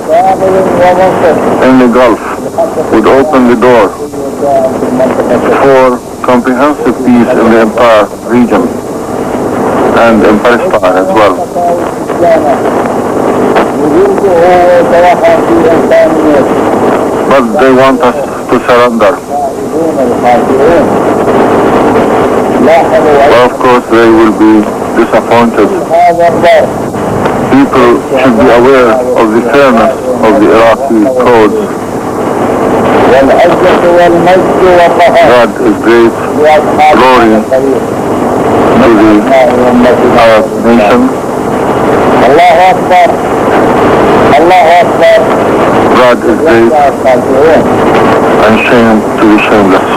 in the Gulf would open the door for comprehensive peace in the entire region and in Palestine as well. But they want us to surrender. Well, of course, they will be disappointed. People should be aware of the fairness of the Iraqi codes. God is great, glory to the Arab nation. God is great and shame to the shameless.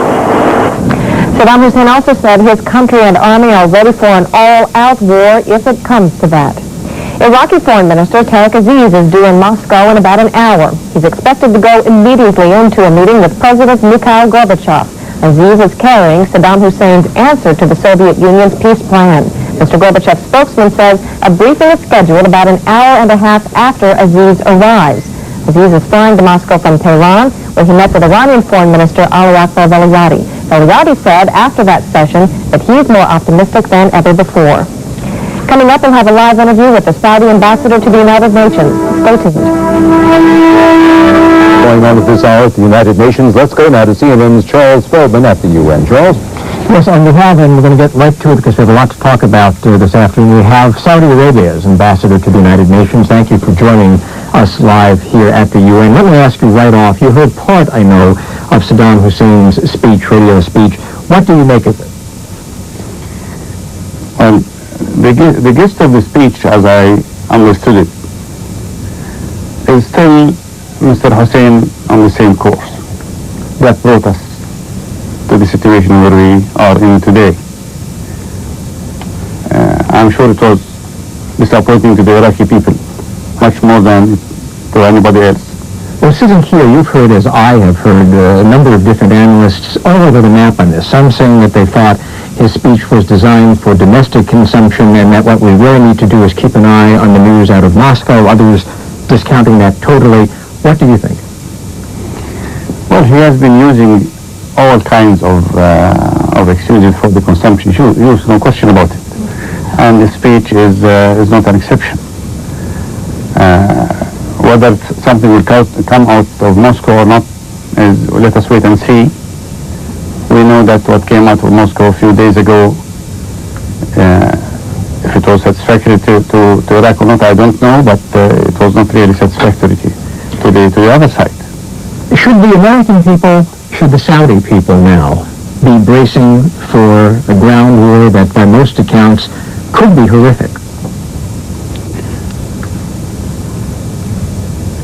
Saddam Hussein also said his country and army are ready for an all-out war if it comes to that. Iraqi Foreign Minister Tariq Aziz is due in Moscow in about an hour. He's expected to go immediately into a meeting with President Mikhail Gorbachev. Aziz is carrying Saddam Hussein's answer to the Soviet Union's peace plan. Mr. Gorbachev's spokesman says a briefing is scheduled about an hour and a half after Aziz arrives. Aziz is flying to Moscow from Tehran, where he met with Iranian Foreign Minister Ali Akbar Velayati. Velayati said after that session that he's more optimistic than ever before. Coming up, we'll have a live interview with the Saudi ambassador to the United Nations. Stay tuned. Going on at this hour at the United Nations, let's go now to CNN's Charles Feldman at the UN. Charles? Yes, and we have, and we're going to get right to it because we have a lot to talk about this afternoon. We have Saudi Arabia's ambassador to the United Nations. Thank you for joining us live here at the UN. Let me ask you right off, you heard part, I know, of Saddam Hussein's speech, radio speech. What do you make of it? The gist of the speech, as I understood it, is still Mr. Hussein on the same course that brought us to the situation where we are in today. I'm sure it was disappointing to the Iraqi people, much more than to anybody else. Well, sitting here, you've heard, as I have heard, a number of different analysts all over the map on this. Some saying that they thought his speech was designed for domestic consumption and that what we really need to do is keep an eye on the news out of Moscow. Others discounting that totally. What do you think? Well, he has been using all kinds of excuses for the consumption. There's no question about it. And the speech is not an exception. Whether something will come out of Moscow or not, let us wait and see. We know that what came out of Moscow a few days ago, if it was satisfactory to Iraq or not, I don't know, but it was not really satisfactory to the other side. Should the American people, should the Saudi people now be bracing for a ground war that by most accounts could be horrific?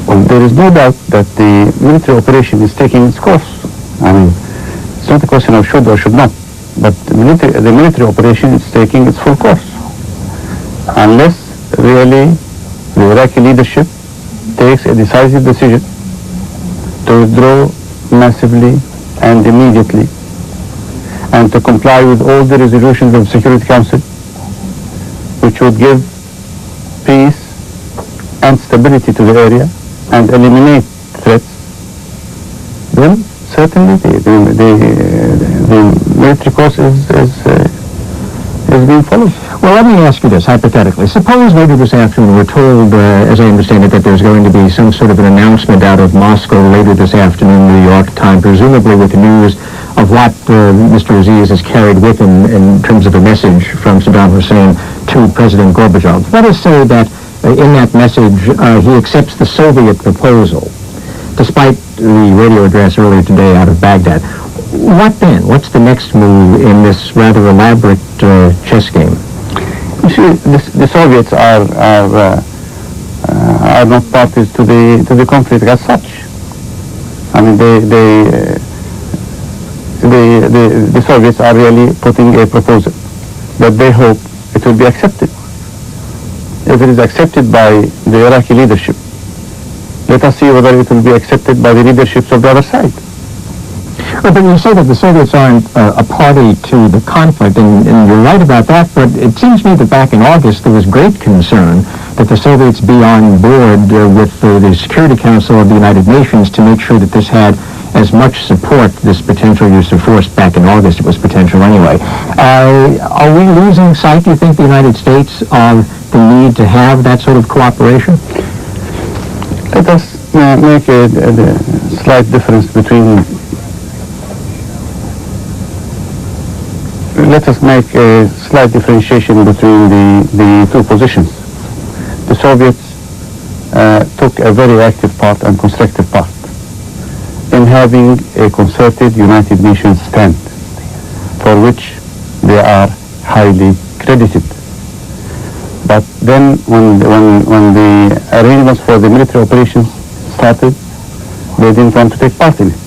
Well, there is no doubt that the military operation is taking its course. I mean, it's not a question of should or should not, but the military operation is taking its full course. Unless really the Iraqi leadership takes a decisive decision to withdraw massively and immediately and to comply with all the resolutions of the Security Council, which would give peace and stability to the area and eliminate threats, then certainly the military course is being followed. Well, let me ask you this, hypothetically. Suppose later this afternoon we're told, as I understand it, that there's going to be some sort of an announcement out of Moscow later this afternoon, New York time, presumably with the news of what Mr. Aziz has carried with him in terms of a message from Saddam Hussein to President Gorbachev. Let us say that in that message he accepts the Soviet proposal, despite the radio address earlier today out of Baghdad. What then? What's the next move in this rather elaborate chess game? You see, the Soviets are not parties to the conflict as such. I mean, the Soviets are really putting a proposal that they hope it will be accepted. If it is accepted by the Iraqi leadership, let us see whether it will be accepted by the leaderships of the other side. Well, but you say that the Soviets aren't a party to the conflict, and you're right about that, but it seems to me that back in August there was great concern that the Soviets be on board with the Security Council of the United Nations to make sure that this had as much support, this potential use of force. Back in August it was potential anyway. Are we losing sight, do you think, the United States, of the need to have that sort of cooperation? Let us make a slight difference between, let us make a slight differentiation between the two positions. The Soviets took a very active part and constructive part in having a concerted United Nations stand, for which they are highly credited. But then when the arrangements for the military operations started, they didn't want to take part in it.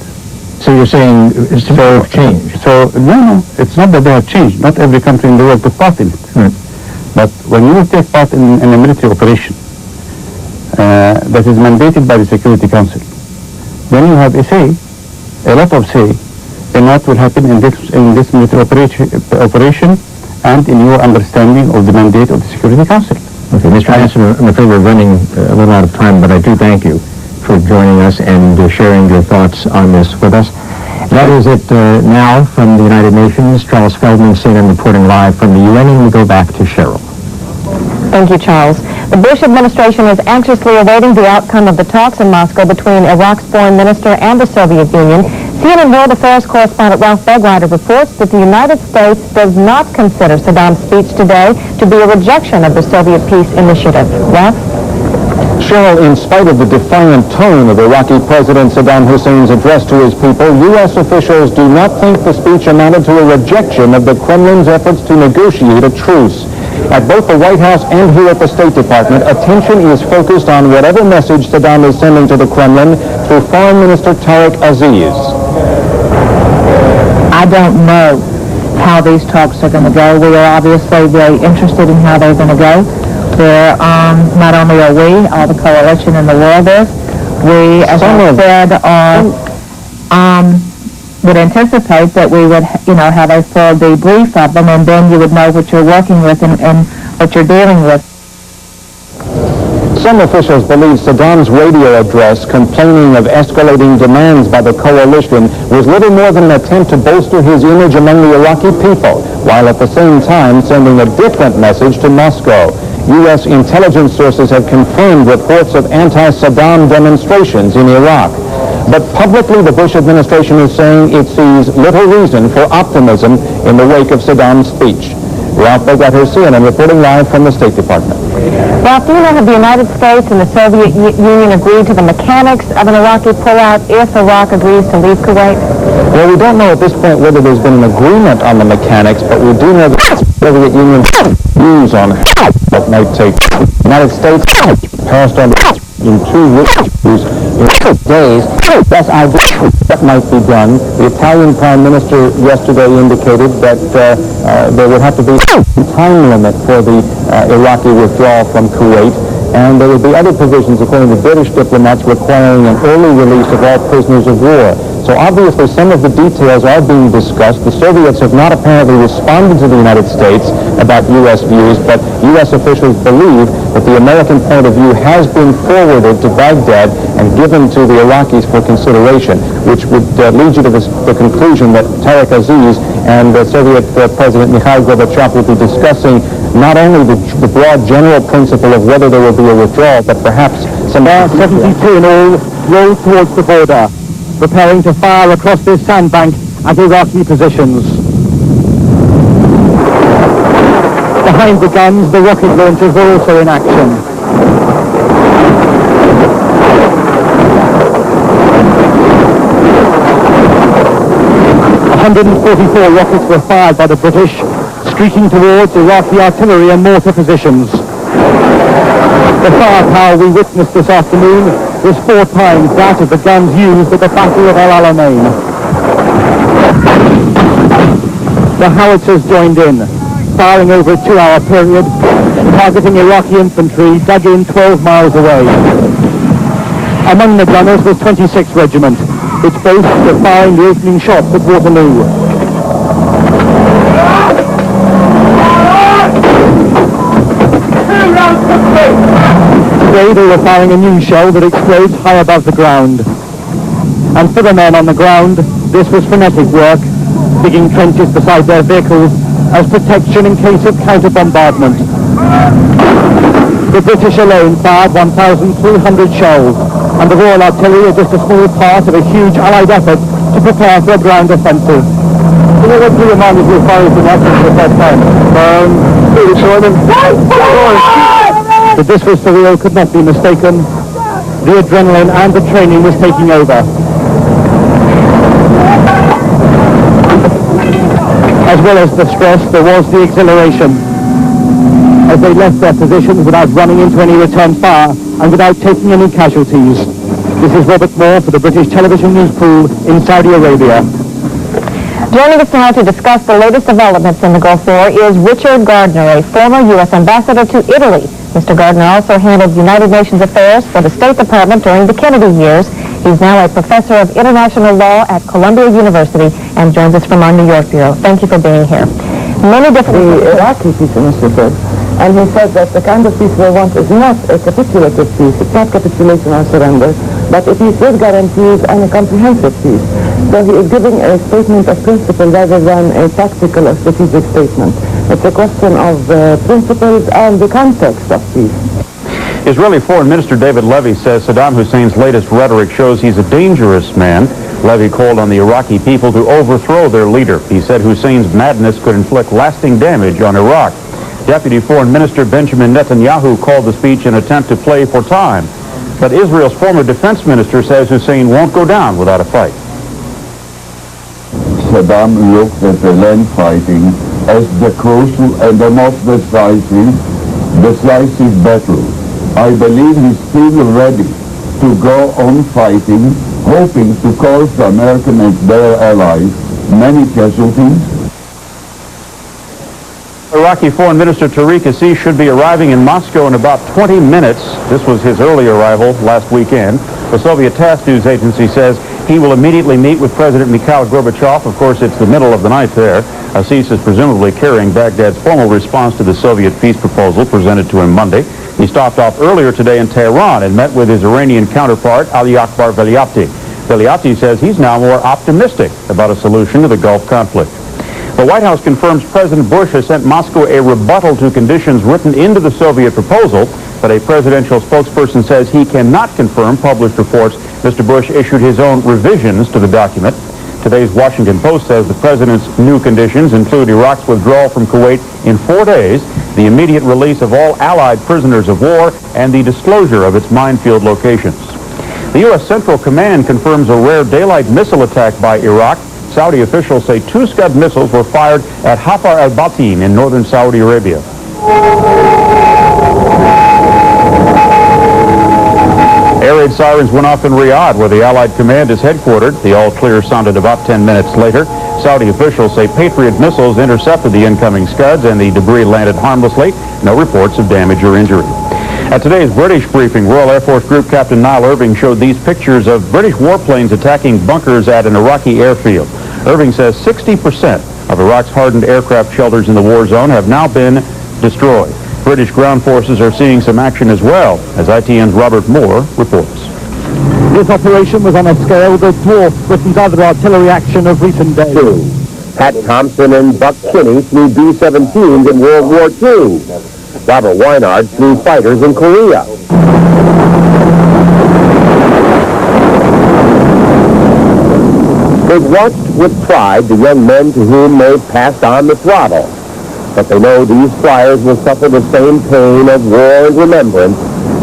So you're saying it's changed? So no, it's not that they have changed. Not every country in the world took part in it. But when you take part in a military operation that is mandated by the Security Council, then you have a lot of say in what will happen in this military operation and in your understanding of the mandate of the Security Council. Okay, Mr. Hansen, I'm afraid we're running a little out of time, but I do thank you for joining us and sharing your thoughts on this with us. That is it now from the United Nations. Charles Feldman, CNN, reporting live from the UN, and we go back to Cheryl. Thank you, Charles. The Bush administration is anxiously awaiting the outcome of the talks in Moscow between Iraq's foreign minister and the Soviet Union. CNN World Affairs correspondent Ralph Begleiter reports that the United States does not consider Saddam's speech today to be a rejection of the Soviet peace initiative. Ralph? Cheryl, in spite of the defiant tone of Iraqi President Saddam Hussein's address to his people, U.S. officials do not think the speech amounted to a rejection of the Kremlin's efforts to negotiate a truce. At both the White House and here at the State Department, attention is focused on whatever message Saddam is sending to the Kremlin through Foreign Minister Tariq Aziz. I don't know how these talks are going to go. We are obviously very interested in how they're going to go. Not only are we, all the coalition in the world is, we, as I said, would anticipate that we would, have a full debrief of them, and then you would know what you're working with and what you're dealing with. Some officials believe Saddam's radio address complaining of escalating demands by the coalition was little more than an attempt to bolster his image among the Iraqi people, while at the same time sending a different message to Moscow. U.S. intelligence sources have confirmed reports of anti-Saddam demonstrations in Iraq. But publicly, the Bush administration is saying it sees little reason for optimism in the wake of Saddam's speech. Ralph Begleiter, CNN, reporting live from the State Department. Ralph, do you know, have the United States and the Soviet Union agreed to the mechanics of an Iraqi pullout if Iraq agrees to leave Kuwait? Well, we don't know at this point whether there's been an agreement on the mechanics, but we do know that the Soviet Union's views on what might take. The United States passed on in 2 days. That's that might be done. The Italian Prime Minister yesterday indicated that there would have to be a time limit for the Iraqi withdrawal from Kuwait, and there would be other provisions, according to British diplomats, requiring an early release of all prisoners of war. So obviously some of the details are being discussed. The Soviets have not apparently responded to the United States about U.S. views, but U.S. officials believe that the American point of view has been forwarded to Baghdad and given to the Iraqis for consideration, which would lead you to the conclusion that Tariq Aziz and Soviet President Mikhail Gorbachev will be discussing not only the broad general principle of whether there will be a withdrawal, but perhaps some... 72 in all roll towards the border, preparing to fire across this sandbank at Iraqi positions. Behind the guns, the rocket launchers are also in action. "144 rockets were fired by the British, streaking towards Iraqi artillery and mortar positions. The firepower we witnessed this afternoon was 4 times that of the guns used at the Battle of El Alamein. The howitzers joined in, firing over a 2-hour period, targeting Iraqi infantry dug in 12 miles away. Among the gunners was 26th Regiment, which boasts of firing the opening shots at Waterloo. Two rounds complete! Today they were firing a new shell that explodes high above the ground. And for the men on the ground, this was frenetic work, digging trenches beside their vehicles as protection in case of counter-bombardment. The British alone fired 1,300 shells, and the Royal Artillery are just a small part of a huge Allied effort to prepare for a ground offensive. What do you remind us of firing from action for the first time? That this was for real could not be mistaken. The adrenaline and the training was taking over. As well as the stress, there was the exhilaration. As they left their positions without running into any return fire and without taking any casualties. This is Robert Moore for the British Television News Pool in Saudi Arabia. Joining us now to discuss the latest developments in the Gulf War is Richard Gardner, a former U.S. ambassador to Italy. Mr. Gardner also handled United Nations affairs for the State Department during the Kennedy years. He's now a professor of international law at Columbia University and joins us from our New York bureau. Thank you for being here. Many different... The Iraqi peace minister said, and he said that the kind of peace we want is not a capitulative peace, it's not capitulation or surrender, but a peace with guarantees and a comprehensive peace. So he is giving a statement of principle rather than a tactical or strategic statement. It's a question of principles and the context of peace. Israeli Foreign Minister David Levy says Saddam Hussein's latest rhetoric shows he's a dangerous man. Levy called on the Iraqi people to overthrow their leader. He said Hussein's madness could inflict lasting damage on Iraq. Deputy Foreign Minister Benjamin Netanyahu called the speech an attempt to play for time. But Israel's former defense minister says Hussein won't go down without a fight. Saddam looked at the land fighting as the crucial and the most decisive battle. I believe he's still ready to go on fighting, hoping to cause the American and their allies many casualties. Iraqi Foreign Minister Tariq Aziz should be arriving in Moscow in about 20 minutes. This was his early arrival last weekend. The Soviet TASS news agency says he will immediately meet with President Mikhail Gorbachev. Of course, it's the middle of the night there. Aziz is presumably carrying Baghdad's formal response to the Soviet peace proposal presented to him Monday. He stopped off earlier today in Tehran and met with his Iranian counterpart, Ali Akbar Veliati. Veliati says he's now more optimistic about a solution to the Gulf conflict. The White House confirms President Bush has sent Moscow a rebuttal to conditions written into the Soviet proposal, but a presidential spokesperson says he cannot confirm published reports. Mr. Bush issued his own revisions to the document. Today's Washington Post says the president's new conditions include Iraq's withdrawal from Kuwait in 4 days, the immediate release of all Allied prisoners of war, and the disclosure of its minefield locations. The U.S. Central Command confirms a rare daylight missile attack by Iraq. Saudi officials say 2 Scud missiles were fired at Hafar al-Batin in northern Saudi Arabia. Air raid sirens went off in Riyadh, where the Allied command is headquartered. The all-clear sounded about 10 minutes later. Saudi officials say Patriot missiles intercepted the incoming Scuds and the debris landed harmlessly. No reports of damage or injury. At today's British briefing, Royal Air Force Group Captain Niall Irving showed these pictures of British warplanes attacking bunkers at an Iraqi airfield. Irving says 60% of Iraq's hardened aircraft shelters in the war zone have now been destroyed. British ground forces are seeing some action as well, as ITN's Robert Moore reports. This operation was on a scale that dwarfed Britain's other artillery action of recent days. Pat Thompson and Buck Kinney flew B-17s in World War II. Robert Weinard flew fighters in Korea. They've watched with pride the young men to whom they've passed on the throttle. But they know these flyers will suffer the same pain of war and remembrance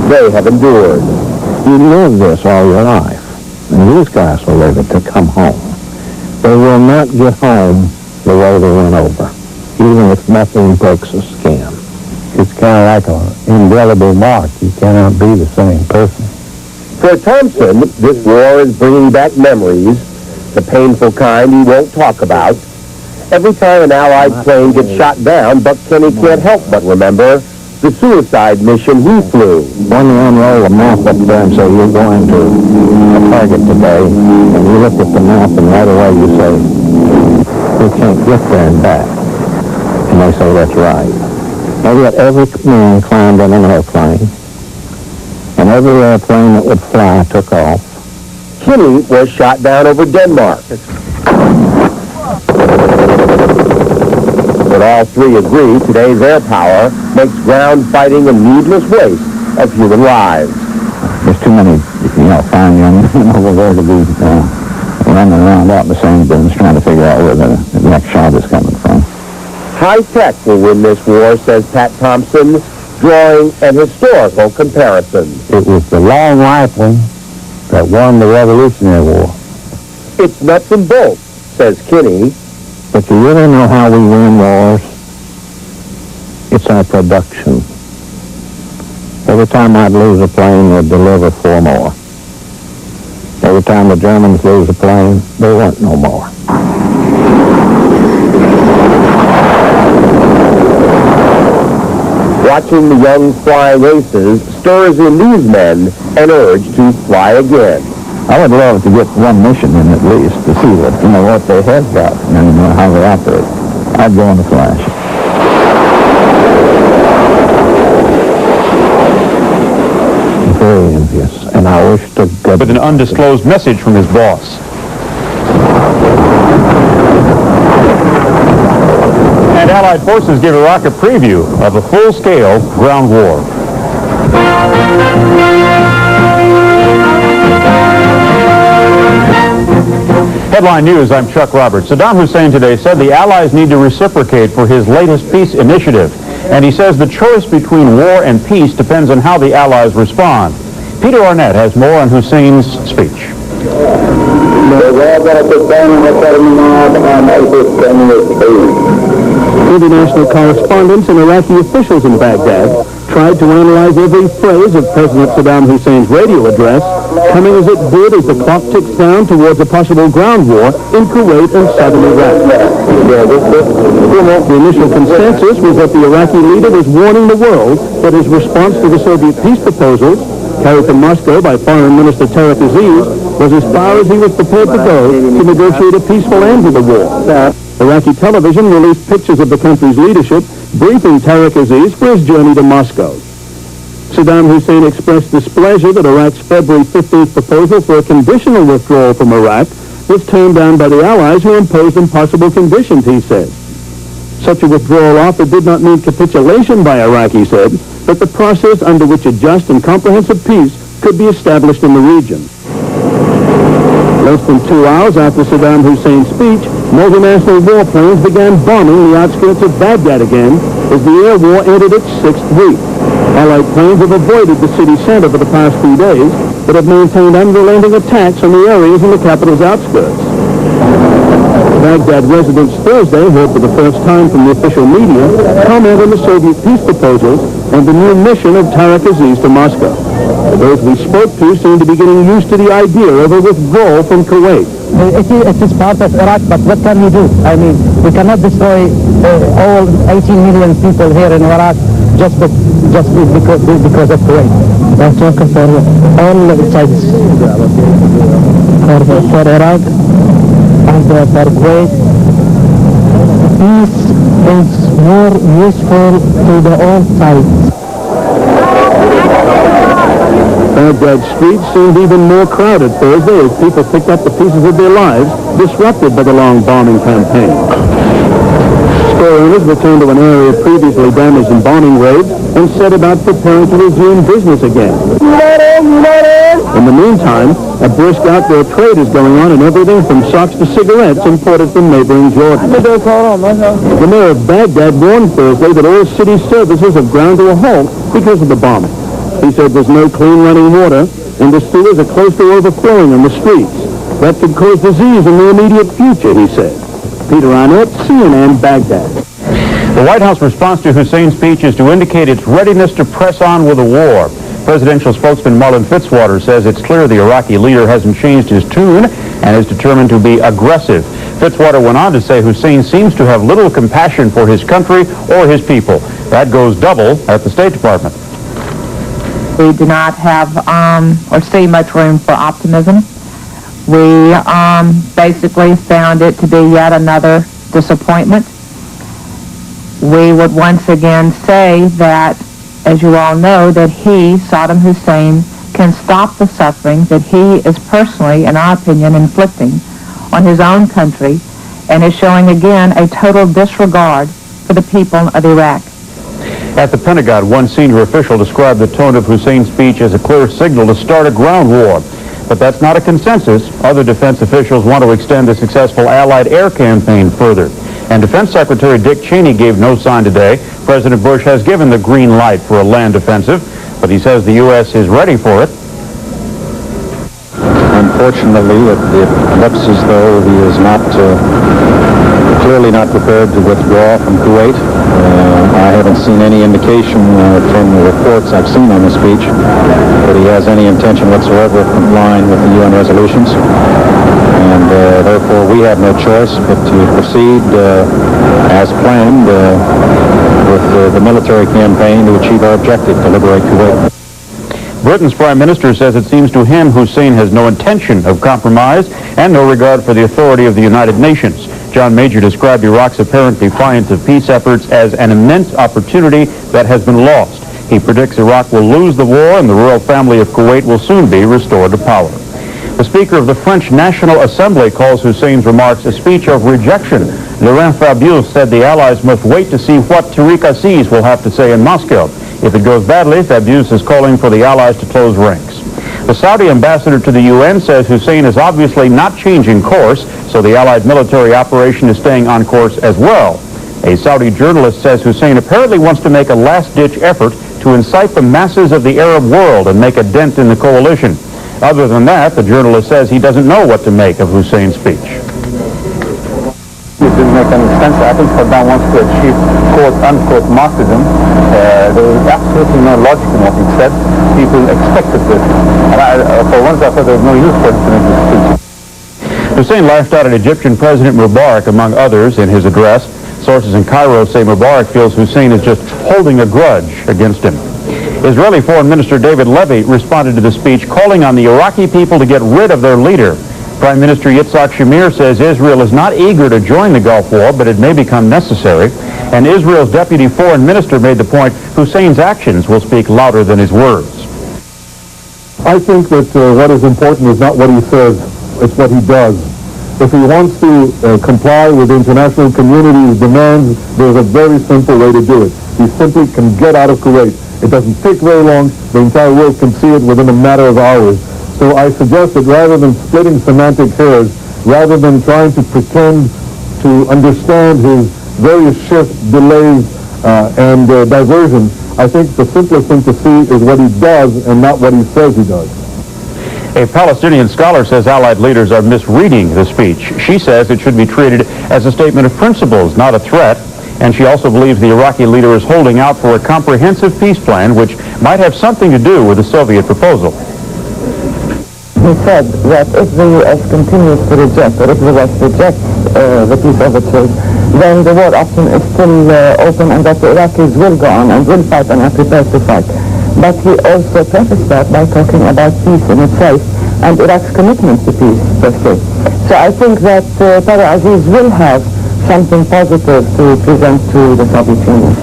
they have endured. You live this all your life, and these guys will live it to come home. They will not get home the way they went over, even if nothing breaks the skin. It's kind of like an indelible mark. You cannot be the same person. For Thompson, this war is bringing back memories, the painful kind he won't talk about. Every time an Allied plane gets shot down, Buck Kinney can't help but remember the suicide mission he flew. When you unroll the map up there and say you're going to a target today, and you look at the map and right away you say, we can't get there and back. And they say, that's right. Now yet every man climbed in an airplane, and every airplane that would fly took off. Kinney was shot down over Denmark. But all three agree today's air power makes ground fighting a needless waste of human lives. There's too many, fine young men over there to be running around out in the sand dunes trying to figure out where the next shot is coming from. High tech will win this war, says Pat Thompson, drawing an historical comparison. It was the long rifle that won the Revolutionary War. It's nuts and bolts, says Kinney. But you really know how we win wars? It's our production. Every time I'd lose a plane, they'd deliver 4 more. Every time the Germans lose a plane, there weren't no more. Watching the young flying aces stirs in these men an urge to fly again. I would love to get one mission in at least to see what they have got and how they operate. I'd go in a flash. Very envious, and I wish to God... With an undisclosed message from his boss. And Allied forces give Iraq a preview of a full-scale ground war. Headline News, I'm Chuck Roberts. Saddam Hussein today said the Allies need to reciprocate for his latest peace initiative. And he says the choice between war and peace depends on how the Allies respond. Peter Arnett has more on Hussein's speech. International correspondents and Iraqi officials in Baghdad tried to analyze every phrase of President Saddam Hussein's radio address, coming as it did as the clock ticks down towards a possible ground war in Kuwait and southern Iraq. The initial consensus was that the Iraqi leader was warning the world that his response to the Soviet peace proposals, carried to Moscow by Foreign Minister Tariq Aziz, was as far as he was prepared to go to negotiate a peaceful end to the war. Iraqi television released pictures of the country's leadership briefing Tariq Aziz for his journey to Moscow. Saddam Hussein expressed displeasure that Iraq's February 15th proposal for a conditional withdrawal from Iraq was turned down by the Allies, who imposed impossible conditions, he said. Such a withdrawal offer did not mean capitulation by Iraq, he said, but the process under which a just and comprehensive peace could be established in the region. Less than 2 hours after Saddam Hussein's speech, multinational warplanes began bombing the outskirts of Baghdad again as the air war entered its 6th week. Allied planes have avoided the city center for the past few days, but have maintained unrelenting attacks on the areas in the capital's outskirts. Baghdad residents Thursday heard for the first time from the official media comment on the Soviet peace proposals and the new mission of Tariq Aziz to Moscow. Those we spoke to seem to be getting used to the idea of a withdrawal from Kuwait. It is part of Iraq, but what can we do? I mean, we cannot destroy all 18 million people here in Iraq just because of Kuwait. I'm talking for all sides. For Iraq and for Kuwait, peace is more useful to the all sides. Baghdad streets seemed even more crowded Thursday as people picked up the pieces of their lives disrupted by the long bombing campaign. Store owners returned to an area previously damaged in bombing raids and set about preparing to resume business again. In the meantime, a brisk outdoor trade is going on in everything from socks to cigarettes imported from neighboring Jordan. The mayor of Baghdad warned Thursday that all city services have ground to a halt because of the bombing. He said there's no clean running water and the sewers are close to overflowing on the streets. That could cause disease in the immediate future, he said. Peter Arnett, CNN, Baghdad. The White House response to Hussein's speech is to indicate its readiness to press on with a war. Presidential spokesman Marlon Fitzwater says it's clear the Iraqi leader hasn't changed his tune and is determined to be aggressive. Fitzwater went on to say Hussein seems to have little compassion for his country or his people. That goes double at the State Department. We do not have or see much room for optimism. We basically found it to be yet another disappointment. We would once again say that, as you all know, that he, Saddam Hussein, can stop the suffering that he is personally, in our opinion, inflicting on his own country, and is showing again a total disregard for the people of Iraq. At the Pentagon, one senior official described the tone of Hussein's speech as a clear signal to start a ground war. But that's not a consensus. Other defense officials want to extend the successful Allied air campaign further. And Defense Secretary Dick Cheney gave no sign today. President Bush has given the green light for a land offensive, but he says the U.S. is ready for it. Unfortunately, it looks as though he is clearly not prepared to withdraw from Kuwait. I haven't seen any indication from the reports I've seen on the speech that he has any intention whatsoever of complying with the UN resolutions. And therefore, we have no choice but to proceed as planned with the military campaign to achieve our objective, to liberate Kuwait. Britain's Prime Minister says it seems to him Hussein has no intention of compromise and no regard for the authority of the United Nations. John Major described Iraq's apparent defiance of peace efforts as an immense opportunity that has been lost. He predicts Iraq will lose the war and the royal family of Kuwait will soon be restored to power. The Speaker of the French National Assembly calls Hussein's remarks a speech of rejection. Laurent Fabius said the Allies must wait to see what Tariq Aziz will have to say in Moscow. If it goes badly, Fabius is calling for the Allies to close ranks. The Saudi ambassador to the UN says Hussein is obviously not changing course, so the Allied military operation is staying on course as well. A Saudi journalist says Hussein apparently wants to make a last-ditch effort to incite the masses of the Arab world and make a dent in the coalition. Other than that, the journalist says he doesn't know what to make of Hussein's speech. It didn't make any sense. I think Saddam wants to achieve quote-unquote martyrdom. There was absolutely no logic in what he said. People expected this. And for once I thought there was no use for him to make this speech. Hussein laughed out at Egyptian President Mubarak, among others, in his address. Sources in Cairo say Mubarak feels Hussein is just holding a grudge against him. Israeli Foreign Minister David Levy responded to the speech, calling on the Iraqi people to get rid of their leader. Prime Minister Yitzhak Shamir says Israel is not eager to join the Gulf War, but it may become necessary. And Israel's deputy foreign minister made the point Hussein's actions will speak louder than his words. I think that what is important is not what he says, it's what he does. If he wants to comply with the international community's demands, there's a very simple way to do it. He simply can get out of Kuwait. It doesn't take very long. The entire world can see it within a matter of hours. So I suggest that rather than splitting semantic hairs, rather than trying to pretend to understand his various shifts, delays, and diversions, I think the simplest thing to see is what he does and not what he says he does. A Palestinian scholar says Allied leaders are misreading the speech. She says it should be treated as a statement of principles, not a threat. And she also believes the Iraqi leader is holding out for a comprehensive peace plan, which might have something to do with the Soviet proposal. He said that if the U.S. continues to reject, or if the West rejects the peace overtures, then the war option is still open and that the Iraqis will go on and will fight and are prepared to fight. But he also prefaced that by talking about peace in itself and Iraq's commitment to peace, per se. So I think that Tariq Aziz will have something positive to present to the Soviet Union.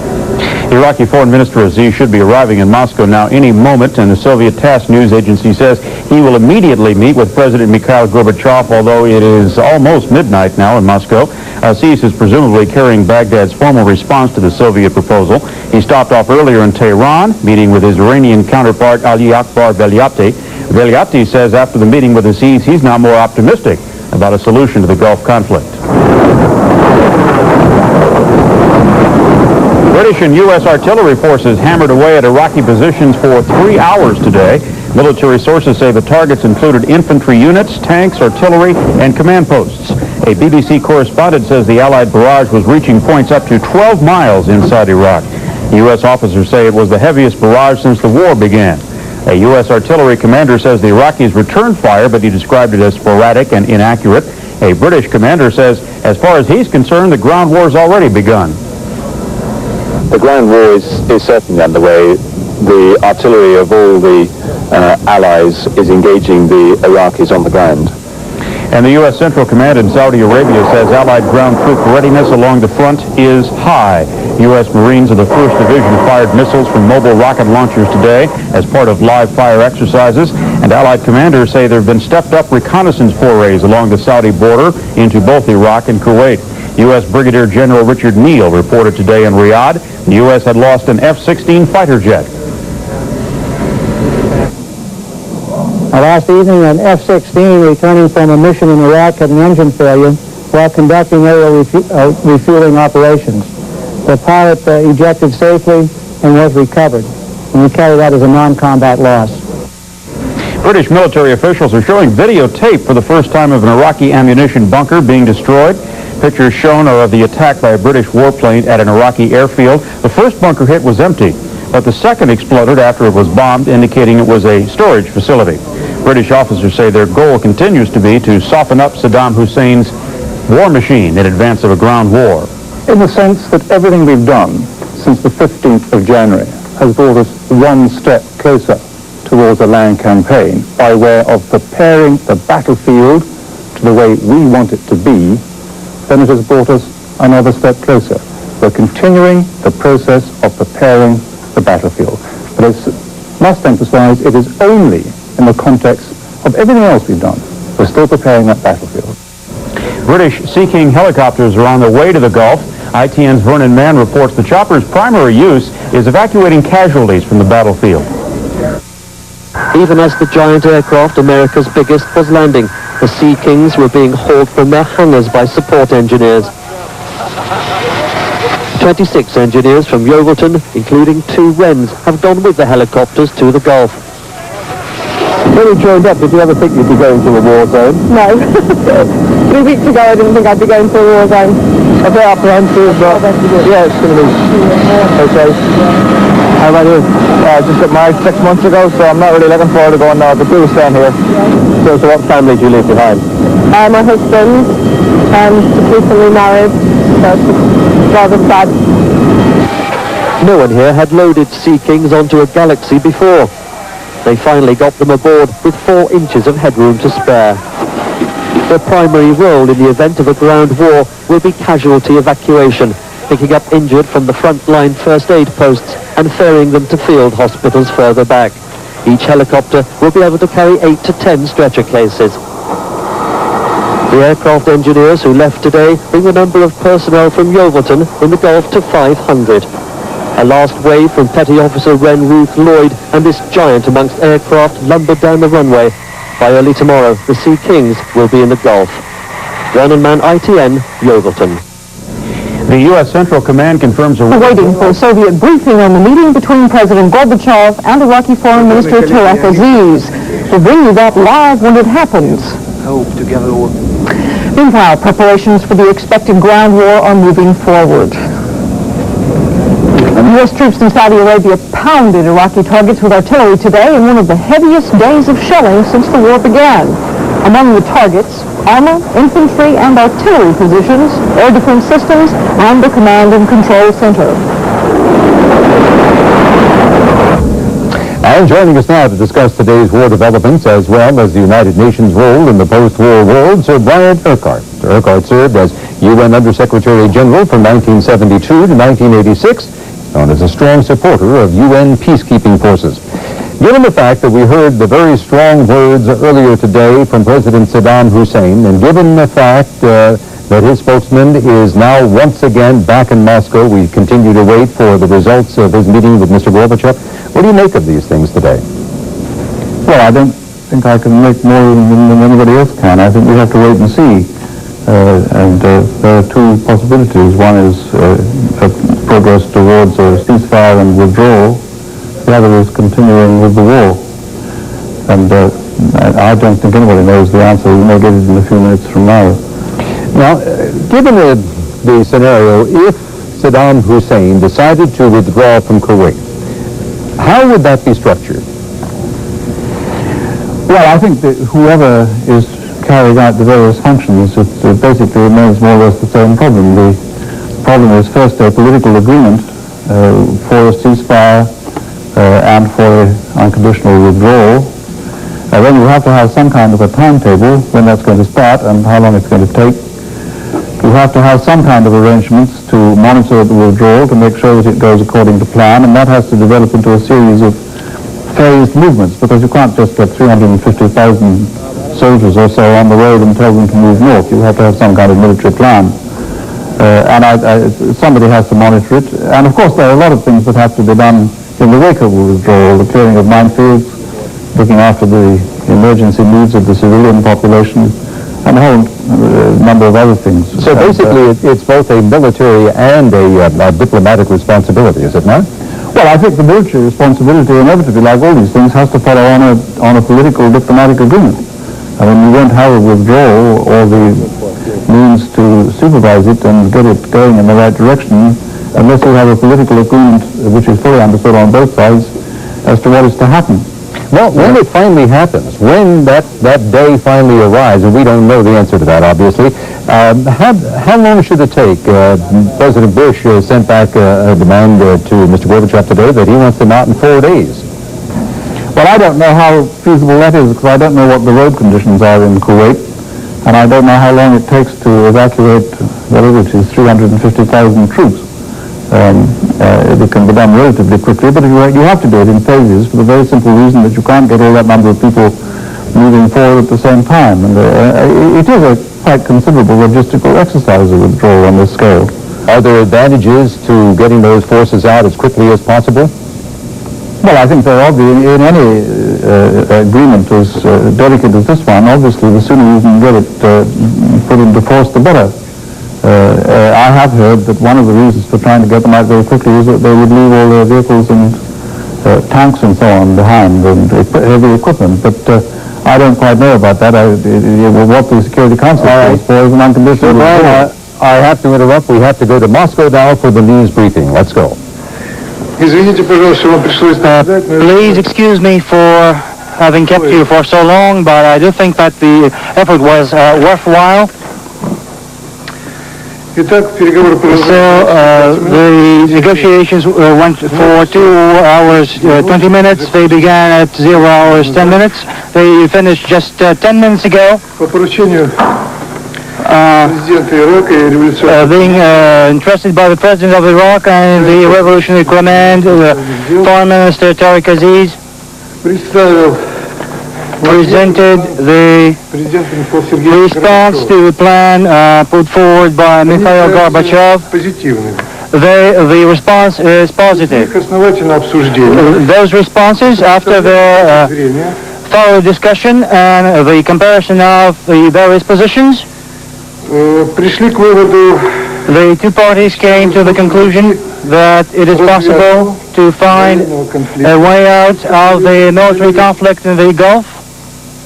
Iraqi Foreign Minister Aziz should be arriving in Moscow now any moment, and the Soviet TASS news agency says he will immediately meet with President Mikhail Gorbachev, although it is almost midnight now in Moscow. Aziz is presumably carrying Baghdad's formal response to the Soviet proposal. He stopped off earlier in Tehran, meeting with his Iranian counterpart Ali Akbar Veliati. Veliati says after the meeting with Aziz, he's now more optimistic about a solution to the Gulf conflict. British and U.S. artillery forces hammered away at Iraqi positions for 3 hours today. Military sources say the targets included infantry units, tanks, artillery, and command posts. A BBC correspondent says the Allied barrage was reaching points up to 12 miles inside Iraq. U.S. officers say it was the heaviest barrage since the war began. A U.S. artillery commander says the Iraqis returned fire, but he described it as sporadic and inaccurate. A British commander says, as far as he's concerned, the ground war's already begun. The ground war is certainly underway. The artillery of all the allies is engaging the Iraqis on the ground. And the U.S. Central Command in Saudi Arabia says Allied ground troop readiness along the front is high. U.S. Marines of the 1st Division fired missiles from mobile rocket launchers today as part of live fire exercises, and Allied commanders say there have been stepped-up reconnaissance forays along the Saudi border into both Iraq and Kuwait. U.S. Brigadier General Richard Neal reported today in Riyadh the U.S. had lost an F-16 fighter jet. Last evening, an F-16 returning from a mission in Iraq had an engine failure while conducting aerial refueling operations. The pilot ejected safely and was recovered, and we carry that as a non-combat loss. British military officials are showing videotape for the first time of an Iraqi ammunition bunker being destroyed. Pictures shown are of the attack by a British warplane at an Iraqi airfield. The first bunker hit was empty, but the second exploded after it was bombed, indicating it was a storage facility. British officers say their goal continues to be to soften up Saddam Hussein's war machine in advance of a ground war. In the sense that everything we've done since the 15th of January has brought us one step closer towards a land campaign by way of preparing the battlefield to the way we want it to be, then it has brought us another step closer. We're continuing the process of preparing the battlefield. But I must emphasize it is only in the context of everything else we've done. We're still preparing that battlefield. British Sea King helicopters are on the way to the Gulf. ITN's Vernon Mann reports the chopper's primary use is evacuating casualties from the battlefield. Even as the giant aircraft, America's biggest, was landing, the Sea Kings were being hauled from their hangars by support engineers. 26 engineers from Yeovilton, including 2 Wrens, have gone with the helicopters to the Gulf. When you joined up, did you ever think you'd be going to a war zone? No. 3 weeks ago, I didn't think I'd be going to a war zone. A bit apprehensive, but yeah, it's going to be okay. How about you? I just got married 6 months ago, so I'm not really looking forward to going now, but we were staying here. So what family do you leave behind? My husband, just recently married, so it's rather sad. No one here had loaded Sea Kings onto a Galaxy before. They finally got them aboard with 4 inches of headroom to spare. Their primary role in the event of a ground war will be casualty evacuation, picking up injured from the front-line first aid posts and ferrying them to field hospitals further back. Each helicopter will be able to carry 8 to 10 stretcher cases. The aircraft engineers who left today bring the number of personnel from Yeovilton in the Gulf to 500. A last wave from Petty Officer Wren Ruth Lloyd and this giant amongst aircraft lumbered down the runway. By early tomorrow, the Sea Kings will be in the Gulf. Vernon Mann, ITN, Yeovilton. The U.S. Central Command confirms a... Waiting for a Soviet briefing on the meeting between President Gorbachev and Iraqi Foreign Minister Tariq Aziz. We'll bring you that live when it happens. Meanwhile, preparations for the expected ground war are moving forward. U.S. troops in Saudi Arabia pounded Iraqi targets with artillery today in one of the heaviest days of shelling since the war began. Among the targets, armor, infantry, and artillery positions, air defense systems, and the command and control center. And joining us now to discuss today's war developments as well as the United Nations role in the post-war world, Sir Brian Urquhart. Sir Urquhart served as UN Undersecretary General from 1972 to 1986, known as a strong supporter of UN peacekeeping forces. Given the fact that we heard the very strong words earlier today from President Saddam Hussein, and given the fact that his spokesman is now once again back in Moscow, we continue to wait for the results of his meeting with Mr. Gorbachev. What do you make of these things today? Well, I don't think I can make more than anybody else can. I think we have to wait and see. There are 2 possibilities. One is progress towards a ceasefire and withdrawal. The other is continuing with the war. And I don't think anybody knows the answer. We may get it in a few minutes from now. Now, given the scenario, if Saddam Hussein decided to withdraw from Kuwait, how would that be structured? Well, I think that whoever is carrying out the various functions, it basically remains more or less the same problem. The problem is first a political agreement for a ceasefire and for unconditional withdrawal. Then you have to have some kind of a timetable when that's going to start and how long it's going to take. You have to have some kind of arrangements to monitor the withdrawal to make sure that it goes according to plan, and that has to develop into a series of phased movements, because you can't just get 350,000 soldiers or so on the road and tell them to move north. You have to have some kind of military plan. Somebody has to monitor it. And of course there are a lot of things that have to be done in the wake of the withdrawal, the clearing of minefields, looking after the emergency needs of the civilian population, and a whole number of other things. So basically it's both a military and a diplomatic responsibility, is it not? Well, I think the military responsibility, inevitably, like all these things, has to follow on a political diplomatic agreement. I mean, you won't have a withdrawal or the means to supervise it and get it going in the right direction unless you have a political agreement which is fully understood on both sides as to what is to happen. Well, when it finally happens, when that day finally arrives, and we don't know the answer to that, obviously, how long should it take? President Bush sent back a demand to Mr. Gorbachev today that he wants them out in 4 days. Well, I don't know how feasible that is, because I don't know what the road conditions are in Kuwait, and I don't know how long it takes to evacuate, whatever it is, 350,000 troops. It can be done relatively quickly, but you have to do it in phases for the very simple reason that you can't get all that number of people moving forward at the same time. And it is a quite considerable logistical exercise, a withdrawal on this scale. Are there advantages to getting those forces out as quickly as possible? Well, I think there are. In any agreement as delicate as this one, obviously the sooner you can get it put into force, the better. I have heard that one of the reasons for trying to get them out very quickly is that they would leave all their vehicles and tanks and so on behind, and heavy equipment. But I don't quite know about that. What the Security Council calls for is an unconditional withdrawal. I have to interrupt. We have to go to Moscow now for the news briefing. Let's go. Please excuse me for having kept you for so long, but I do think that the effort was worthwhile. So the negotiations went for 2 hours 20 minutes. They began at 0 hours 10 minutes. They finished just 10 minutes ago. Being entrusted by the President of Iraq and the Revolutionary Command, Foreign Minister Tariq Aziz presented the response to the plan put forward by Mikhail Gorbachev. The response is positive. Those responses, after their thorough discussion and the comparison of the various positions, the two parties came to the conclusion that it is possible to find a way out of the military conflict in the Gulf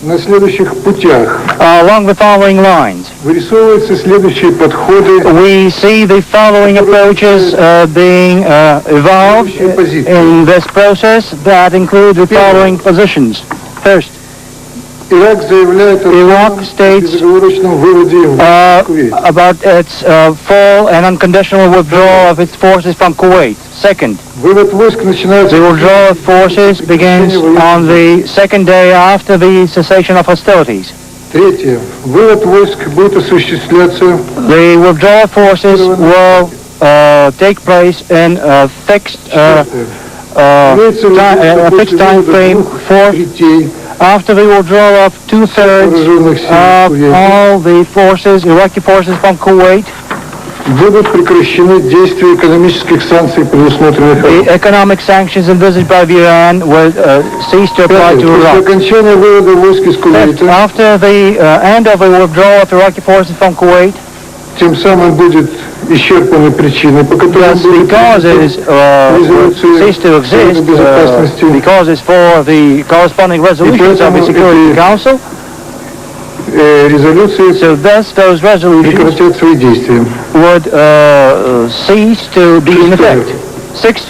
along the following lines. We see the following approaches being evolved in this process that include the following positions. First, Iraq states about its full and unconditional withdrawal of its forces from Kuwait. Second, the withdrawal of forces begins on the second day after the cessation of hostilities. The withdrawal of forces will take place in a fixed time frame. After the withdrawal of 2/3 of all the forces, Iraqi forces from Kuwait, the economic sanctions envisaged by Iran will cease to apply to Iraq. After the end of the withdrawal of Iraqi forces from Kuwait, because it cease to exist, because it's for the corresponding resolutions of the Security Council. So thus those resolutions would cease to be in effect. Sixth,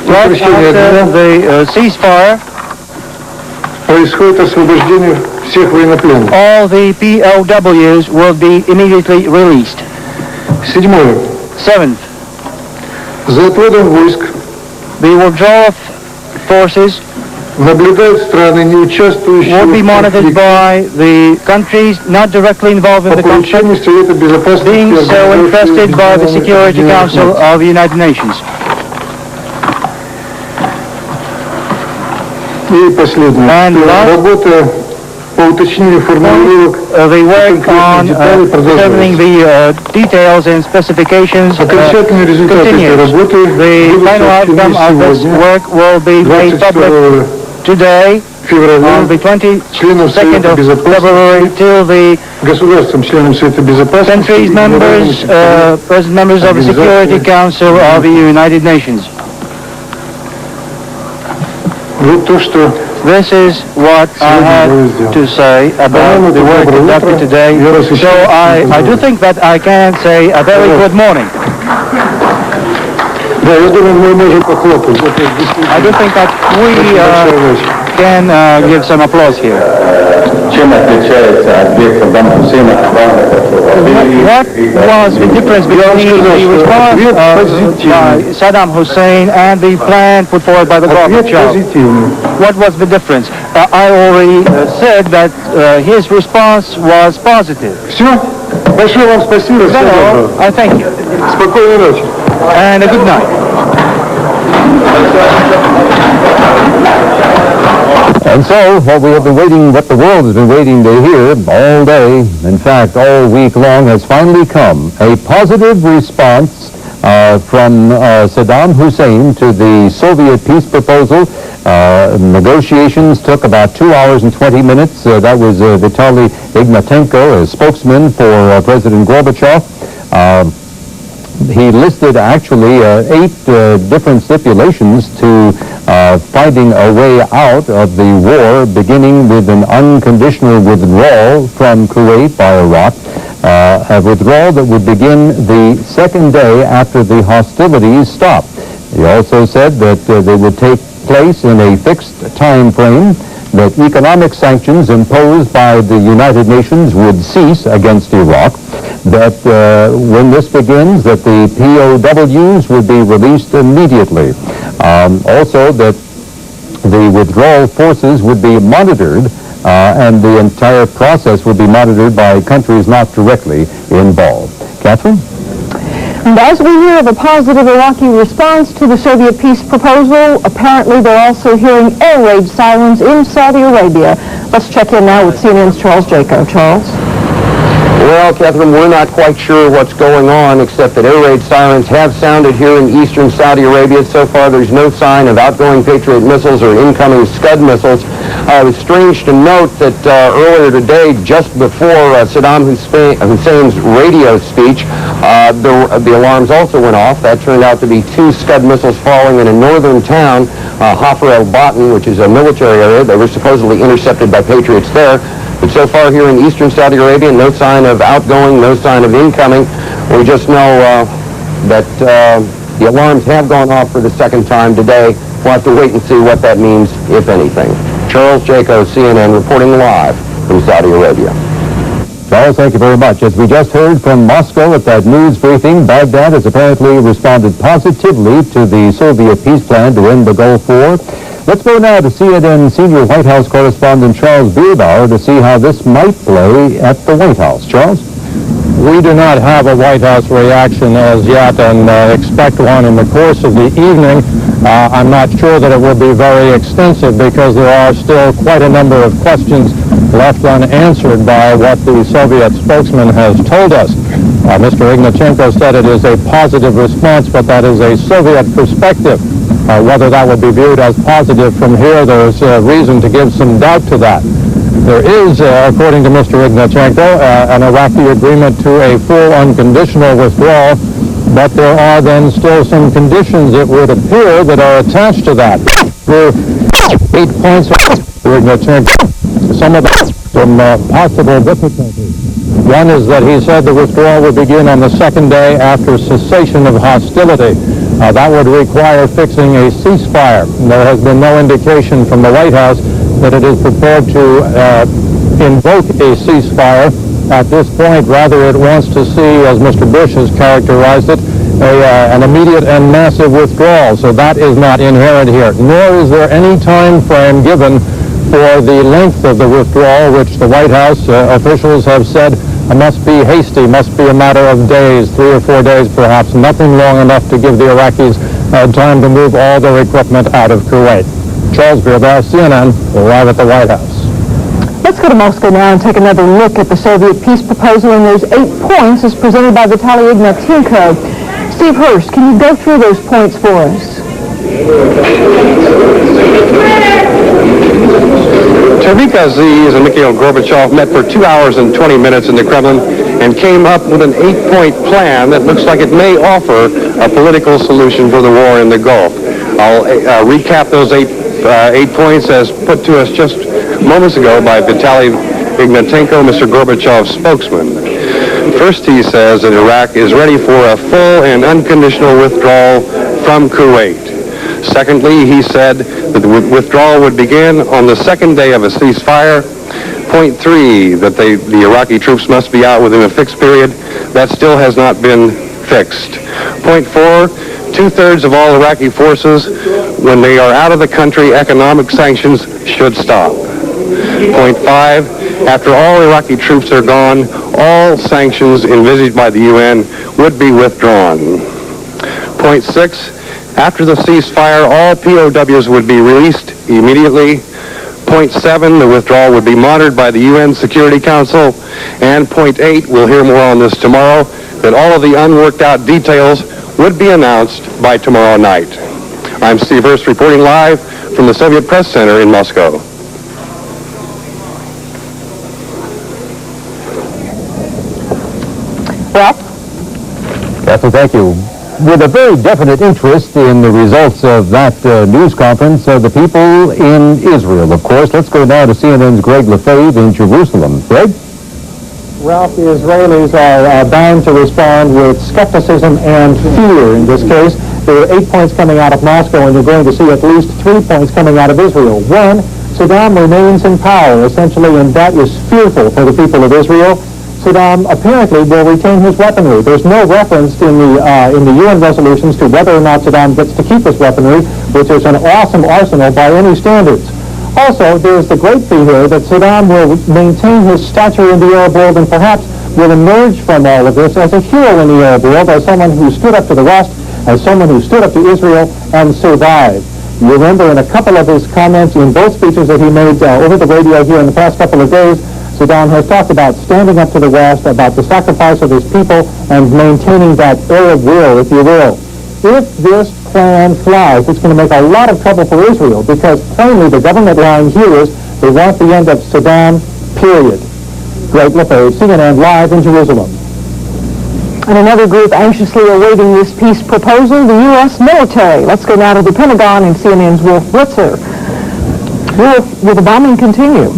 right after the ceasefire, all the POWs will be immediately released. Seventh, the withdrawal of forces наблюдают страны, не участвующие will be monitored by the countries not directly involved in the conflict, being so entrusted by the Security Council of the United Nations. И последнее. Работа по уточнению формулировок they work on determining the details and specifications окончательный результат этой работы the final outcome of this work will be made public today on the 22nd of February till the countries members, present members of the Security Council of the United Nations. Вот то, что This is what I had to say about the work conducted today. So I do think that I can say a very good morning. Да, я думаю, мы можем похлопать. I do think that we can give some applause here. What was the difference between the response by Saddam Hussein and the plan put forward by the Gorbachev? What was the difference? I already said that his response was positive. Все? Большое вам спасибо. I thank you. Спокойной ночи. And a good night. And so, what we have been waiting, what the world has been waiting to hear all day, in fact, all week long, has finally come. A positive response from Saddam Hussein to the Soviet peace proposal. Negotiations took about 2 hours and 20 minutes. That was Vitaly Ignatenko, a spokesman for President Gorbachev. He listed actually 8 different stipulations to finding a way out of the war, beginning with an unconditional withdrawal from Kuwait by Iraq, a withdrawal that would begin the second day after the hostilities stopped. He also said that they would take place in a fixed time frame, that economic sanctions imposed by the United Nations would cease against Iraq, that when this begins, that the POWs would be released immediately. Also, that the withdrawal forces would be monitored, and the entire process would be monitored by countries not directly involved. Catherine? And as we hear of a positive Iraqi response to the Soviet peace proposal, apparently they're also hearing air raid sirens in Saudi Arabia. Let's check in now with CNN's Charles Jaco. Charles? Well, Catherine, we're not quite sure what's going on, except that air raid sirens have sounded here in eastern Saudi Arabia. So far, there's no sign of outgoing Patriot missiles or incoming Scud missiles. It was strange to note that earlier today, just before Saddam Hussein's radio speech, the alarms also went off. That turned out to be 2 Scud missiles falling in a northern town, Hafr el-Batin, which is a military area. They were supposedly intercepted by Patriots there. But so far here in eastern Saudi Arabia, no sign of outgoing, no sign of incoming. We just know that the alarms have gone off for the second time today. We'll have to wait and see what that means, if anything. Charles Jaco, CNN, reporting live from Saudi Arabia. Charles, thank you very much. As we just heard from Moscow at that news briefing, Baghdad has apparently responded positively to the Soviet peace plan to end the Gulf War. Let's go now to CNN senior White House correspondent Charles Bierbauer to see how this might play at the White House. Charles? We do not have a White House reaction as yet and expect one in the course of the evening. I'm not sure that it will be very extensive because there are still quite a number of questions left unanswered by what the Soviet spokesman has told us. Mr. Ignatchenko said it is a positive response, but that is a Soviet perspective. Whether that would be viewed as positive from here, there's reason to give some doubt to that. There is, according to Mr. Ignatchenko, an Iraqi agreement to a full unconditional withdrawal, but there are then still some conditions, it would appear, that are attached to that. There are 8 points of Mr. Ignatchenko. Some of them some possible difficulties. One is that he said the withdrawal would begin on the second day after cessation of hostility. That would require fixing a ceasefire. There has been no indication from the White House that it is prepared to invoke a ceasefire at this point. Rather, it wants to see, as Mr. Bush has characterized it, an immediate and massive withdrawal, so that is not inherent here. Nor is there any time frame given for the length of the withdrawal, which the White House officials have said must be hasty, must be a matter of days, 3 or 4 days perhaps, nothing long enough to give the Iraqis time to move all their equipment out of Kuwait. Charles Beerbaugh, CNN, live at the White House. Let's go to Moscow now and take another look at the Soviet peace proposal in those 8 points as presented by Vitaly Ignatenko. Steve Hurst, can you go through those points for us? Tariq Aziz and Mikhail Gorbachev met for 2 hours and 20 minutes in the Kremlin and came up with an 8-point plan that looks like it may offer a political solution for the war in the Gulf. I'll recap those 8 points as put to us just moments ago by Vitaly Ignatenko, Mr. Gorbachev's spokesman. First, he says that Iraq is ready for a full and unconditional withdrawal from Kuwait. Secondly, he said that the withdrawal would begin on the second day of a ceasefire. Point 3, that the Iraqi troops must be out within a fixed period. That still has not been fixed. Point 4, 2/3 of all Iraqi forces, when they are out of the country, economic sanctions should stop. Point 5, after all Iraqi troops are gone, all sanctions envisaged by the UN would be withdrawn. Point 6, after the ceasefire, all POWs would be released immediately. Point 7, the withdrawal would be monitored by the UN Security Council. And point 8, we'll hear more on this tomorrow, that all of the unworked out details would be announced by tomorrow night. I'm Steve Hurst reporting live from the Soviet Press Center in Moscow. Well, Catherine, thank you. With a very definite interest in the results of that news conference, the people in Israel, of course. Let's go now to CNN's Greg Lefebvre in Jerusalem. Greg? Ralph, the Israelis are bound to respond with skepticism and fear. In this case, there are 8 points coming out of Moscow, and you're going to see at least 3 points coming out of Israel. One, Saddam remains in power, essentially, and that is fearful for the people of Israel. Saddam apparently will retain his weaponry. There's no reference in the UN resolutions to whether or not Saddam gets to keep his weaponry, which is an awesome arsenal by any standards. Also, there's the great fear here that Saddam will maintain his stature in the Arab world and perhaps will emerge from all of this as a hero in the Arab world, as someone who stood up to the West, as someone who stood up to Israel and survived. You remember in a couple of his comments in both speeches that he made over the radio here in the past couple of days, Saddam has talked about standing up to the West, about the sacrifice of his people, and maintaining that Arab will, if you will. If this plan flies, it's going to make a lot of trouble for Israel, because plainly the government line here is they want the end of Saddam, period. Greg Lefebvre, CNN, live in Jerusalem. And another group anxiously awaiting this peace proposal, the U.S. military. Let's go now to the Pentagon and CNN's Wolf Blitzer. Wolf, will the bombing continue?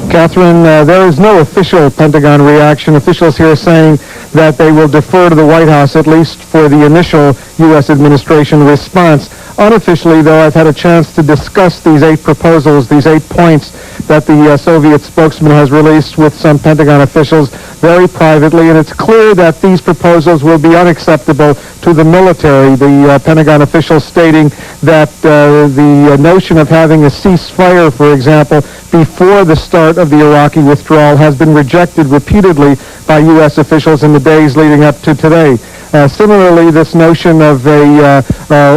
Catherine, there is no official Pentagon reaction. Officials here saying that they will defer to the White House, at least for the initial U.S. administration response. Unofficially, though, I've had a chance to discuss these 8 proposals, these 8 points that the Soviet spokesman has released with some Pentagon officials very privately, and it's clear that these proposals will be unacceptable to the military. The Pentagon officials stating that the notion of having a ceasefire, for example, before the start of the Iraqi withdrawal has been rejected repeatedly by U.S. officials in the days leading up to today. Similarly, this notion of a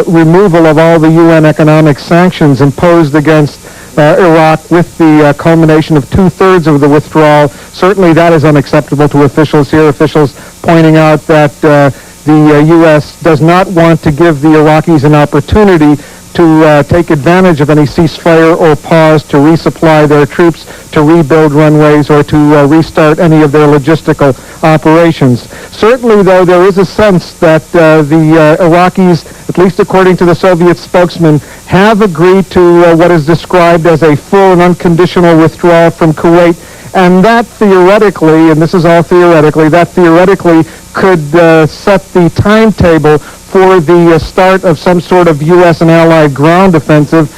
removal of all the UN economic sanctions imposed against Iraq with the culmination of 2/3 of the withdrawal, certainly that is unacceptable to officials here. Officials pointing out that the U.S. does not want to give the Iraqis an opportunity to take advantage of any ceasefire or pause to resupply their troops, to rebuild runways, or to restart any of their logistical operations. Certainly, though, there is a sense that the Iraqis, at least according to the Soviet spokesman, have agreed to what is described as a full and unconditional withdrawal from Kuwait, and that theoretically, and this is all theoretically, that theoretically could set the timetable for the start of some sort of U.S. and allied ground offensive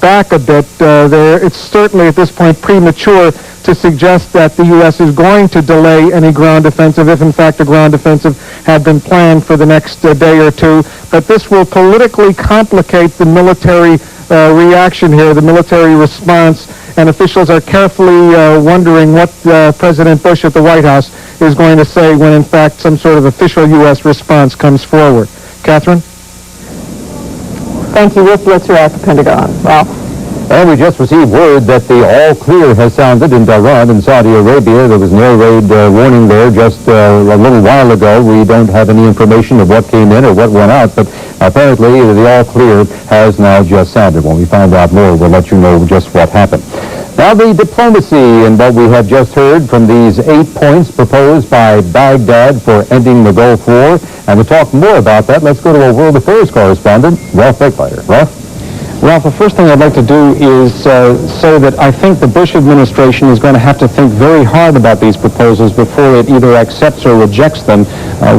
back a bit. It's certainly at this point premature to suggest that the U.S. is going to delay any ground offensive if, in fact, a ground offensive had been planned for the next day or two. But this will politically complicate the military reaction here, the military response, and officials are carefully wondering what President Bush at the White House is going to say when, in fact, some sort of official U.S. response comes forward. Catherine? Thank you. Wolf Blitzer at the Pentagon. Ralph? And we just received word that the all clear has sounded in Tehran in Saudi Arabia. There was an air raid warning there just a little while ago. We don't have any information of what came in or what went out, but apparently the all clear has now just sounded. When we find out more, we'll let you know just what happened. Now, the diplomacy and what we have just heard from these 8 points proposed by Baghdad for ending the Gulf War. And to talk more about that, let's go to our World Affairs correspondent, Ralph Beckleiter. Ralph? Ralph, the first thing I'd like to do is say that I think the Bush administration is going to have to think very hard about these proposals before it either accepts or rejects them.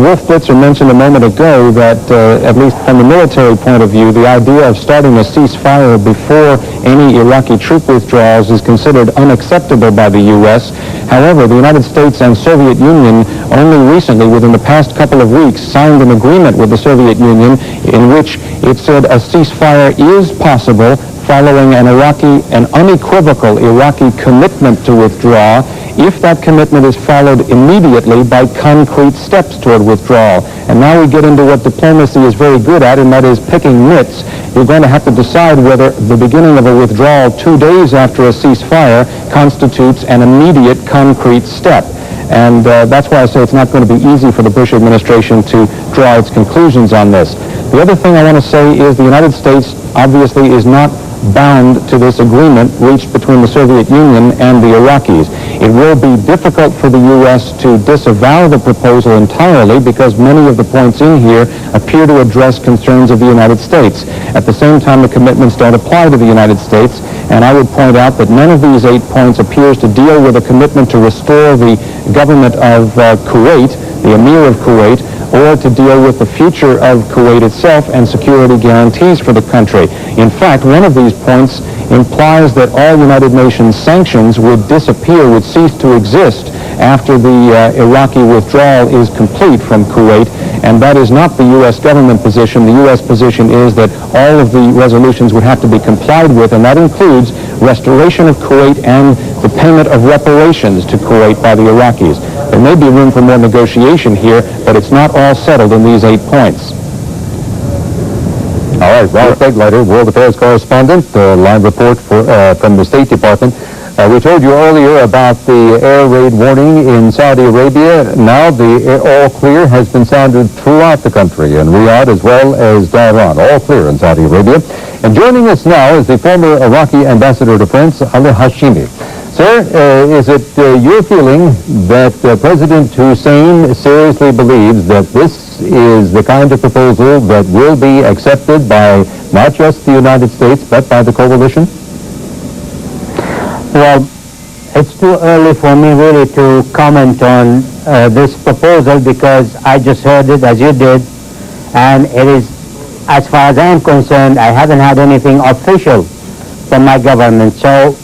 Wolf Blitzer mentioned a moment ago that, at least from the military point of view, the idea of starting a ceasefire before any Iraqi troop withdrawals is considered unacceptable by the U.S. However, the United States and Soviet Union only recently, within the past couple of weeks, signed an agreement with the Soviet Union in which it said a ceasefire is possible following an unequivocal Iraqi commitment to withdraw if that commitment is followed immediately by concrete steps toward withdrawal. And now we get into what diplomacy is very good at, and that is picking nits. You're going to have to decide whether the beginning of a withdrawal 2 days after a ceasefire constitutes an immediate concrete step. And that's why I say it's not going to be easy for the Bush administration to draw its conclusions on this. The other thing I want to say is the United States obviously is not bound to this agreement reached between the Soviet Union and the Iraqis. It will be difficult for the U.S. to disavow the proposal entirely because many of the points in here appear to address concerns of the United States. At the same time, the commitments don't apply to the United States, and I would point out that none of these 8 points appears to deal with a commitment to restore the government of Kuwait, the Emir of Kuwait, or to deal with the future of Kuwait itself and security guarantees for the country. In fact, one of these points implies that all United Nations sanctions would disappear, would cease to exist after the Iraqi withdrawal is complete from Kuwait, and that is not the U.S. government position. The U.S. position is that all of the resolutions would have to be complied with, and that includes restoration of Kuwait and the payment of reparations to Kuwait by the Iraqis. There may be room for more negotiation here, but it's not all settled in these 8 points. All right, Ralph Beckleiter, World Affairs correspondent, live report from the State Department. We told you earlier about the air raid warning in Saudi Arabia. Now the all clear has been sounded throughout the country, in Riyadh as well as Tehran, all clear in Saudi Arabia. And joining us now is the former Iraqi ambassador to France, Ali Hashimi. Sir, is it your feeling that President Hussein seriously believes that this is the kind of proposal that will be accepted by not just the United States, but by the coalition? Well, it's too early for me really to comment on this proposal because I just heard it as you did, and it is, as far as I am concerned, I haven't had anything official from my government, so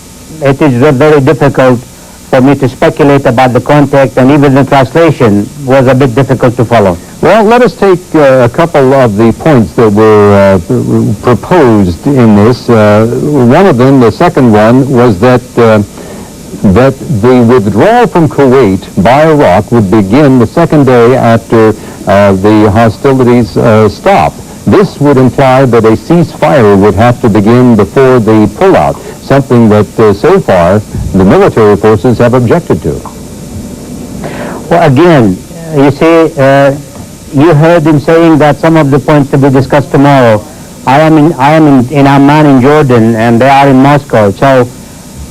it is very difficult for me to speculate about the context, and even the translation was a bit difficult to follow. Well, let us take a couple of the points that were proposed in this. One of them, the second one, was that that the withdrawal from Kuwait by Iraq would begin the second day after the hostilities stop. This would imply that a ceasefire would have to begin before the pullout, something that so far the military forces have objected to. Well, again, you see, you heard him saying that some of the points to be discussed tomorrow. I am in Amman in Jordan, and they are in Moscow. So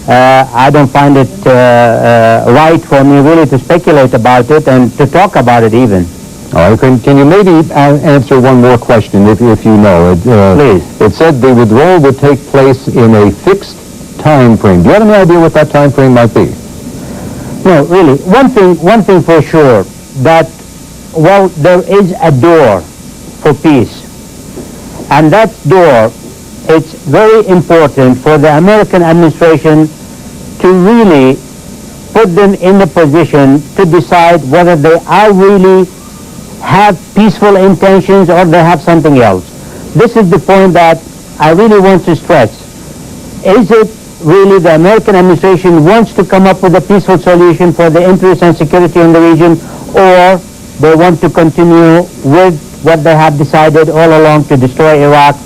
I don't find it right for me really to speculate about it and to talk about it even. All right, can you maybe answer one more question, if you know? Please. It said the withdrawal would take place in a fixed time frame. Do you have any idea what that time frame might be? No, really. One thing for sure, that, well, there is a door for peace. And that door, it's very important for the American administration to really put them in the position to decide whether they are really have peaceful intentions or they have something else. This is the point that I really want to stress. Is it really the American administration wants to come up with a peaceful solution for the interest and security in the region, or they want to continue with what they have decided all along to destroy Iraq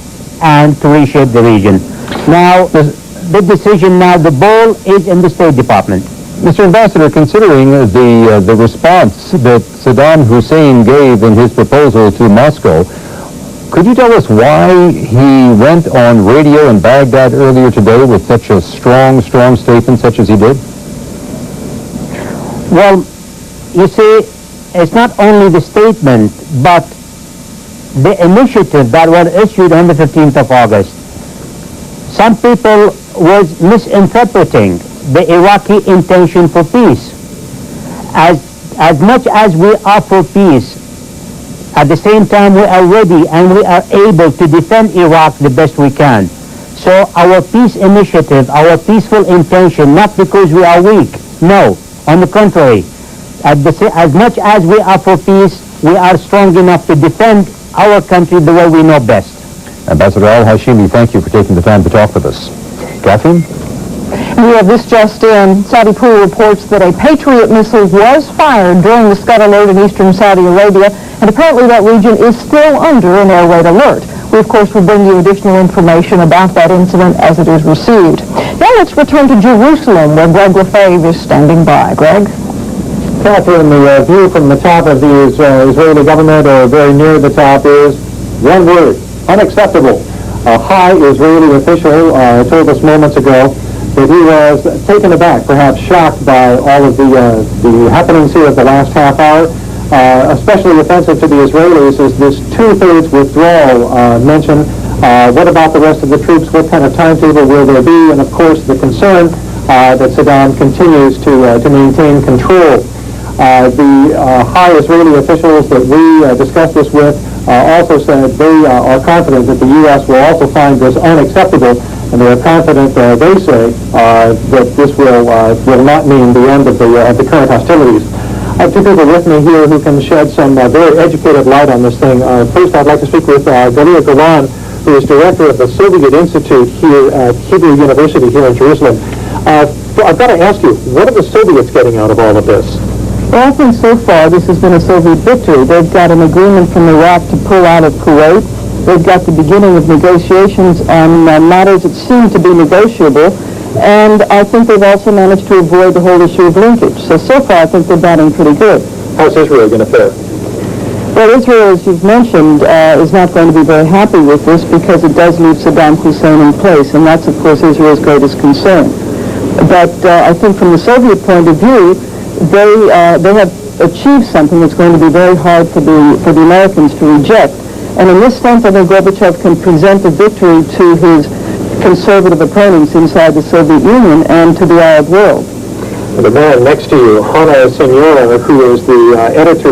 and to reshape the region? Now, the decision now, the ball is in the State Department. Mr. Ambassador, considering the response that Saddam Hussein gave in his proposal to Moscow, could you tell us why he went on radio in Baghdad earlier today with such a strong statement such as he did? Well, you see, it's not only the statement, but the initiative that was issued on the 15th of August. Some people was misinterpreting the Iraqi intention for peace. As much as we are for peace, at the same time we are ready and we are able to defend Iraq the best we can. So our peace initiative, our peaceful intention, not because we are weak, no, on the contrary, as much as we are for peace, we are strong enough to defend our country the way we know best. Ambassador al-Hashimi, thank you for taking the time to talk with us. Catherine? We have this just in. Saudi Pool reports that a Patriot missile was fired during the Scud alert in eastern Saudi Arabia, and apparently that region is still under an air raid alert. We, of course, will bring you additional information about that incident as it is received. Now let's return to Jerusalem, where Greg Lefebvre is standing by. Greg? Catherine, the view from the top of the Israeli government, or very near the top, is one word: unacceptable. A high Israeli official told us moments ago that he was taken aback, perhaps shocked by all of the happenings here of the last half hour. Especially offensive to the Israelis is this two-thirds withdrawal mention. What about the rest of the troops? What kind of timetable will there be? And of course the concern that Saddam continues to maintain control. The high Israeli officials that we discussed this with also said they are confident that the U.S. will also find this unacceptable, and they are confident, they say, that this will not mean the end of the current hostilities. I have two people with me here who can shed some very educated light on this thing. First, I'd like to speak with Galia Golan, who is director of the Soviet Institute here at Hebrew University here in Jerusalem. I've got to ask you, what are the Soviets getting out of all of this? Well, I think so far this has been a Soviet victory. They've got an agreement from Iraq to pull out of Kuwait. They've got the beginning of negotiations on matters that seem to be negotiable. And I think they've also managed to avoid the whole issue of linkage. So far, I think they're batting pretty good. How's Israel going to fare? Well, Israel, as you've mentioned, is not going to be very happy with this because it does leave Saddam Hussein in place, and that's, of course, Israel's greatest concern. But I think from the Soviet point of view, they have achieved something that's going to be very hard for the Americans to reject. And in this sense, I think Gorbachev can present a victory to his conservative opponents inside the Soviet Union and to the Arab world. The man next to you, Hannah Senora, who is the editor